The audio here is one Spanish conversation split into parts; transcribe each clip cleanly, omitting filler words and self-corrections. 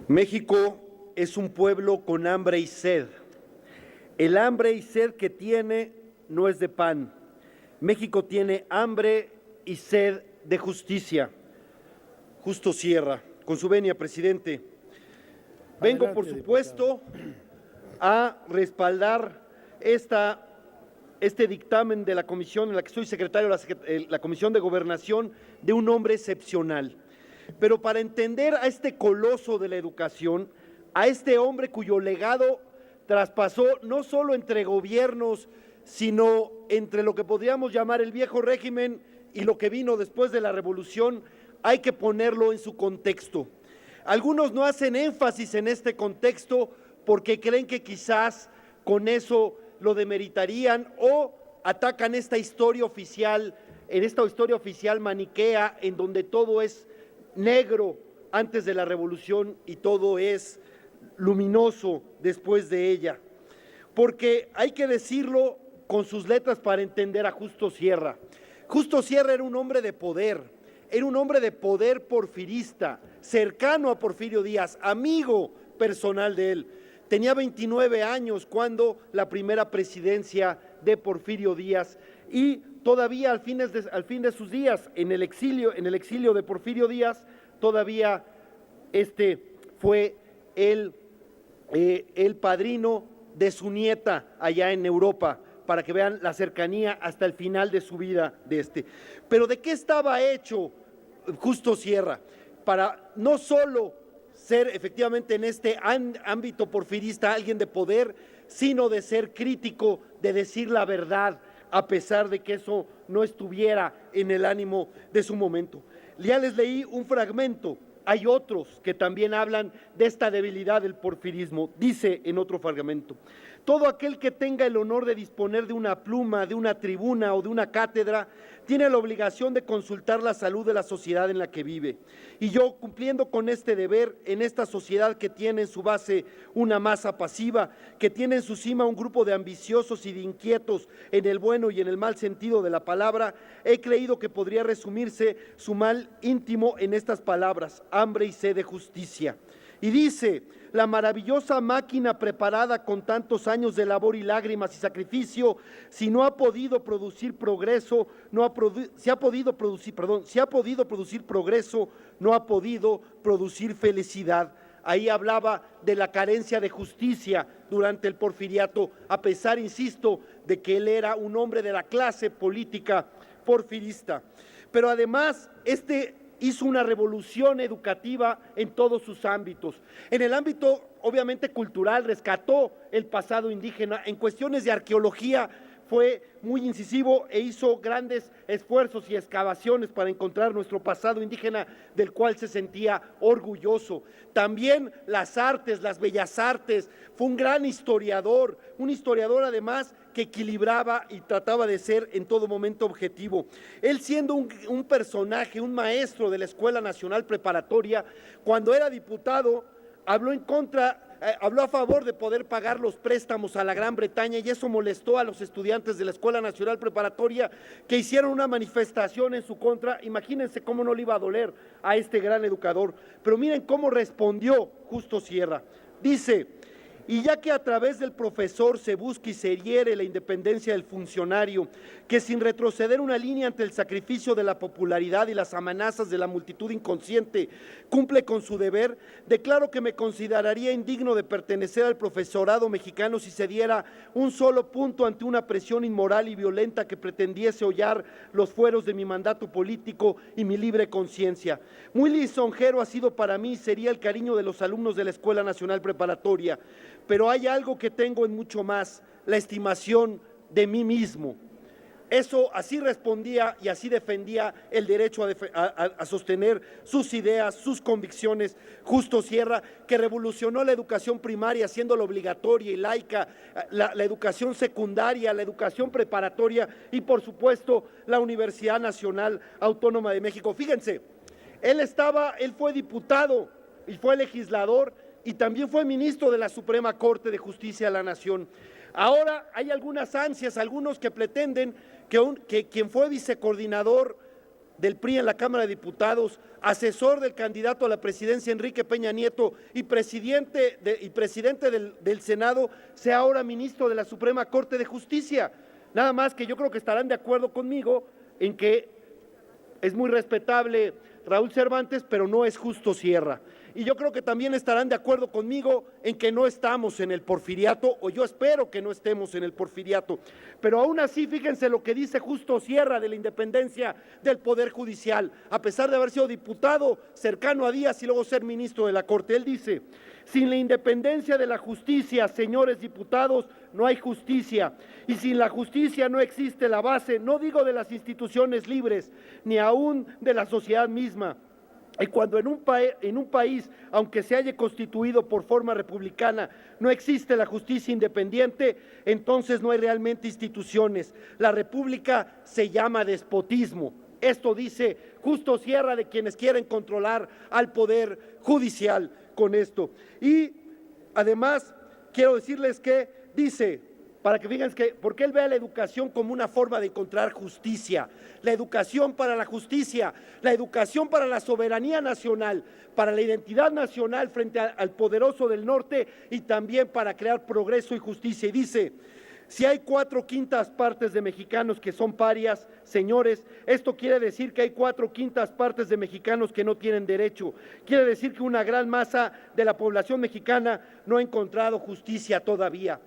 México es un pueblo con hambre y sed. El hambre y sed que tiene no es de pan. México tiene hambre y sed de justicia. Justo Sierra. Con su venia, presidente. Vengo, por supuesto, a respaldar este dictamen de la comisión en la que soy secretario de la Comisión de Gobernación, de un hombre excepcional. Pero para entender a este coloso de la educación, a este hombre cuyo legado traspasó no solo entre gobiernos, sino entre lo que podríamos llamar el viejo régimen y lo que vino después de la revolución, hay que ponerlo en su contexto. Algunos no hacen énfasis en este contexto porque creen que quizás con eso lo demeritarían o atacan esta historia oficial, maniquea, en donde todo es negro antes de la revolución y todo es luminoso después de ella. Porque hay que decirlo con sus letras para entender a Justo Sierra. Justo Sierra era un hombre de poder, porfirista, cercano a Porfirio Díaz, amigo personal de él. Tenía 29 años cuando la primera presidencia de Porfirio Díaz, y todavía al fin de sus días, en el exilio de Porfirio Díaz, todavía fue el padrino de su nieta allá en Europa, para que vean la cercanía hasta el final de su vida de Pero ¿de qué estaba hecho Justo Sierra? Para no solo ser efectivamente en este ámbito porfirista alguien de poder, sino de ser crítico, de decir la verdad, a pesar de que eso no estuviera en el ánimo de su momento. Ya les leí un fragmento. Hay otros que también hablan de esta debilidad del porfirismo. Dice en otro fragmento: todo aquel que tenga el honor de disponer de una pluma, de una tribuna o de una cátedra, tiene la obligación de consultar la salud de la sociedad en la que vive. Y yo, cumpliendo con este deber, en esta sociedad que tiene en su base una masa pasiva, que tiene en su cima un grupo de ambiciosos y de inquietos en el bueno y en el mal sentido de la palabra, he creído que podría resumirse su mal íntimo en estas palabras: hambre y sed de justicia. Y dice: la maravillosa máquina preparada con tantos años de labor y lágrimas y sacrificio, si ha podido producir progreso, no ha podido producir felicidad. Ahí hablaba de la carencia de justicia durante el porfiriato, a pesar, insisto, de que él era un hombre de la clase política porfirista. Pero además, hizo una revolución educativa en todos sus ámbitos. En el ámbito, obviamente, cultural, rescató el pasado indígena. En cuestiones de arqueología fue muy incisivo e hizo grandes esfuerzos y excavaciones para encontrar nuestro pasado indígena, del cual se sentía orgulloso. También las artes, las bellas artes, fue un gran historiador, además que equilibraba y trataba de ser en todo momento objetivo. Él, siendo un personaje, un maestro de la Escuela Nacional Preparatoria, cuando era diputado, habló a favor de poder pagar los préstamos a la Gran Bretaña, y eso molestó a los estudiantes de la Escuela Nacional Preparatoria, que hicieron una manifestación en su contra. Imagínense cómo no le iba a doler a este gran educador. Pero miren cómo respondió Justo Sierra. Dice: y ya que a través del profesor se busca y se hiere la independencia del funcionario, que sin retroceder una línea ante el sacrificio de la popularidad y las amenazas de la multitud inconsciente, cumple con su deber, declaro que me consideraría indigno de pertenecer al profesorado mexicano si se diera un solo punto ante una presión inmoral y violenta que pretendiese hollar los fueros de mi mandato político y mi libre conciencia. Muy lisonjero ha sido para mí, sería el cariño de los alumnos de la Escuela Nacional Preparatoria, pero hay algo que tengo en mucho más: la estimación de mí mismo. Eso, así respondía y así defendía el derecho a sostener sus ideas, sus convicciones, Justo Sierra, que revolucionó la educación primaria, haciéndola obligatoria y laica, la educación secundaria, la educación preparatoria y, por supuesto, la Universidad Nacional Autónoma de México. Fíjense, él fue diputado y fue legislador, y también fue ministro de la Suprema Corte de Justicia de la Nación. Ahora hay algunas ansias, algunos que pretenden que quien fue vicecoordinador del PRI en la Cámara de Diputados, asesor del candidato a la presidencia Enrique Peña Nieto y presidente del Senado, sea ahora ministro de la Suprema Corte de Justicia. Nada más que yo creo que estarán de acuerdo conmigo en que es muy respetable Raúl Cervantes, pero no es Justo Sierra. Y yo creo que también estarán de acuerdo conmigo en que no estamos en el porfiriato, o yo espero que no estemos en el porfiriato. Pero aún así, fíjense lo que dice Justo Sierra de la independencia del Poder Judicial, a pesar de haber sido diputado cercano a Díaz y luego ser ministro de la Corte. Él dice: sin la independencia de la justicia, señores diputados, no hay justicia. Y sin la justicia no existe la base, no digo de las instituciones libres, ni aún de la sociedad misma. Y cuando en un país, aunque se haya constituido por forma republicana, no existe la justicia independiente, entonces no hay realmente instituciones. La república se llama despotismo. Esto dice Justo Sierra de quienes quieren controlar al Poder Judicial con esto. Y además quiero decirles que dice, para que fíjense que, porque él ve a la educación como una forma de encontrar justicia, la educación para la justicia, la educación para la soberanía nacional, para la identidad nacional frente al poderoso del norte y también para crear progreso y justicia. Y dice: si hay 4/5 partes de mexicanos que son parias, señores, esto quiere decir que hay 4/5 partes de mexicanos que no tienen derecho. Quiere decir que una gran masa de la población mexicana no ha encontrado justicia todavía.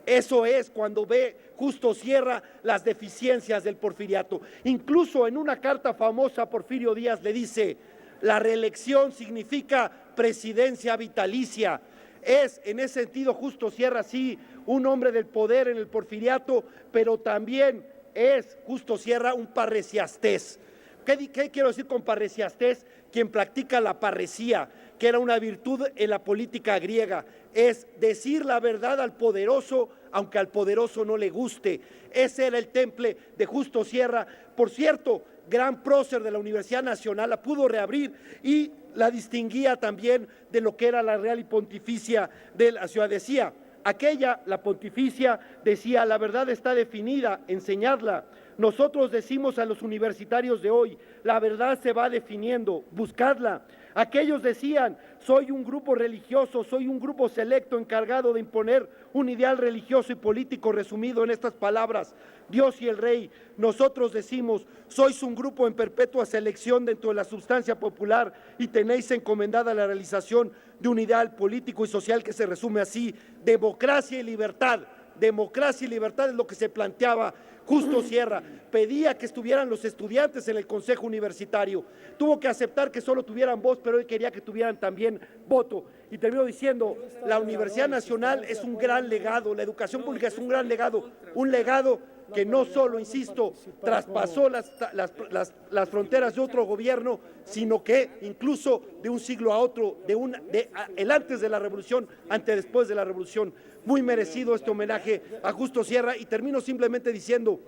Eso es cuando ve Justo Sierra las deficiencias del porfiriato. Incluso en una carta famosa a Porfirio Díaz le dice: la reelección significa presidencia vitalicia. Es en ese sentido Justo Sierra sí un hombre del poder en el porfiriato, pero también es Justo Sierra un parresiastés. ¿Qué quiero decir con parresiastés? Quien practica la parresía, que era una virtud en la política griega, es decir la verdad al poderoso, aunque al poderoso no le guste. Ese era el temple de Justo Sierra. Por cierto, gran prócer de la Universidad Nacional, la pudo reabrir y la distinguía también de lo que era la Real y Pontificia de la ciudad. Decía, aquella, la pontificia, decía: la verdad está definida, enseñarla. Nosotros decimos a los universitarios de hoy: la verdad se va definiendo, buscadla. Aquellos decían: soy un grupo religioso, soy un grupo selecto encargado de imponer un ideal religioso y político resumido en estas palabras: Dios y el Rey. Nosotros decimos: sois un grupo en perpetua selección dentro de la substancia popular y tenéis encomendada la realización de un ideal político y social que se resume así: democracia y libertad. Democracia y libertad es lo que se planteaba Justo Sierra. Pedía que estuvieran los estudiantes en el Consejo Universitario. Tuvo que aceptar que solo tuvieran voz, pero él quería que tuvieran también voto. Y terminó diciendo: la Universidad Nacional es un gran legado, la educación pública es un gran legado, un legado que no solo, insisto, traspasó las fronteras de otro gobierno, sino que incluso de un siglo a otro, el antes de la revolución, ante después de la revolución. Muy merecido este homenaje a Justo Sierra. Y termino simplemente diciendo: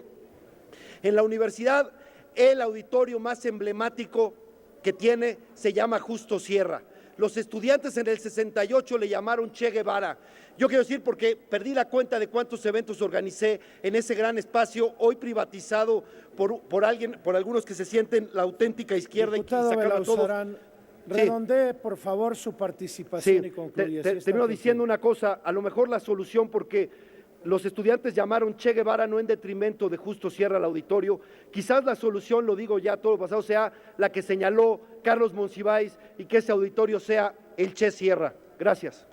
en la universidad el auditorio más emblemático que tiene se llama Justo Sierra. Los estudiantes en el 68 le llamaron Che Guevara. Yo quiero decir, porque perdí la cuenta de cuántos eventos organicé en ese gran espacio, hoy privatizado por algunos que se sienten la auténtica izquierda. Diputado y sacaban todos. Redondee, por favor, su participación y concluye. Termino diciendo una cosa: a lo mejor la solución, porque los estudiantes llamaron Che Guevara no en detrimento de Justo Sierra al auditorio, quizás la solución, lo digo ya todo pasado, sea la que señaló Carlos Monsiváis y que ese auditorio sea el Che Sierra. Gracias.